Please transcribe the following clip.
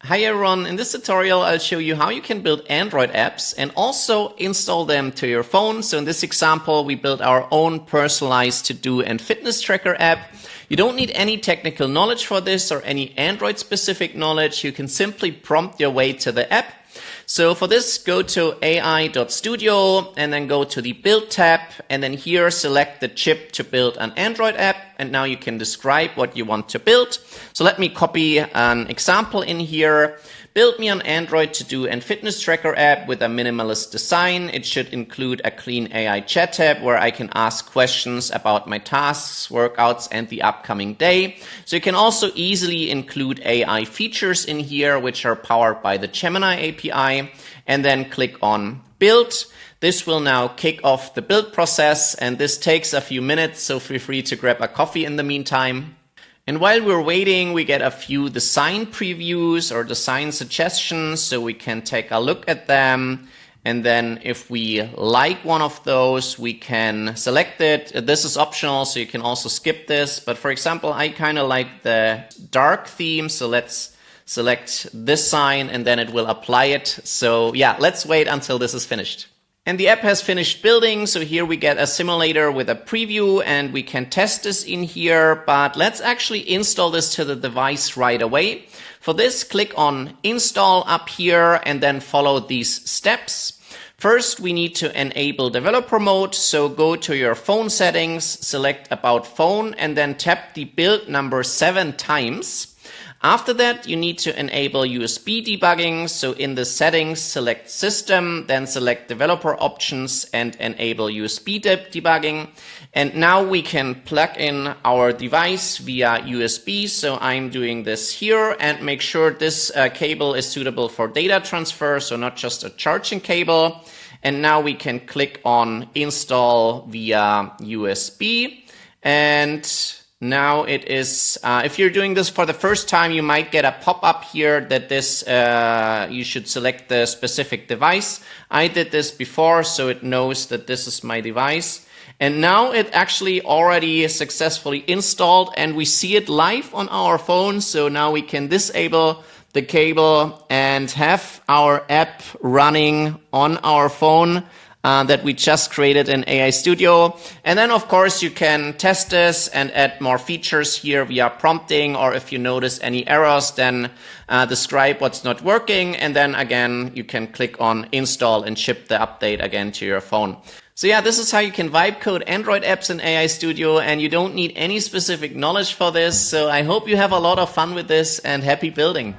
Hi everyone, in this tutorial I'll show you how you can build Android apps and also install them to your phone. So in this example we built our own personalized to-do and fitness tracker app. You don't need any technical knowledge for this or any Android specific knowledge. You can simply prompt your way to the app. So for this, go to ai.studio and then go to the Build tab, and then here select the chip to build an Android app, and now you can describe what you want to build. So let me copy an example in here. Build me an Android to-do and fitness tracker app with a minimalist design. It should include a clean AI chat tab where I can ask questions about my tasks, workouts, and the upcoming day. So you can also easily include AI features in here, which are powered by the Gemini API, and then click on Build. This will now kick off the build process, and this takes a few minutes, so feel free to grab a coffee in the meantime. And while we're waiting, we get a few design previews or design suggestions, so we can take a look at them. And then if we like one of those, we can select it. This is optional, so you can also skip this. But for example, I kind of like the dark theme, so let's select this sign and then it will apply it. So yeah, let's wait until this is finished. And the app has finished building, so here we get a simulator with a preview and we can test this in here, but let's actually install this to the device right away. For this, click on Install up here and then follow these steps. First, we need to enable developer mode, so go to your phone settings, select About Phone, and then tap the build number 7 times. After that, you need to enable USB debugging. So in the settings, select System, then select Developer Options and enable USB debugging. And now we can plug in our device via USB. So I'm doing this here, and make sure this cable is suitable for data transfer, so not just a charging cable. And now we can click on Install via USB. And now it is, if you're doing this for the first time, you might get a pop-up here that this, you should select the specific device. I did this before, so it knows that this is my device. And now it actually already successfully installed and we see it live on our phone. So now we can disable the cable and have our app running on our phone that we just created in AI Studio. And then of course you can test this and add more features here via prompting, or if you notice any errors, then describe what's not working. And then again, you can click on Install and ship the update again to your phone. So yeah, this is how you can vibe code Android apps in AI Studio, and you don't need any specific knowledge for this. So I hope you have a lot of fun with this and happy building.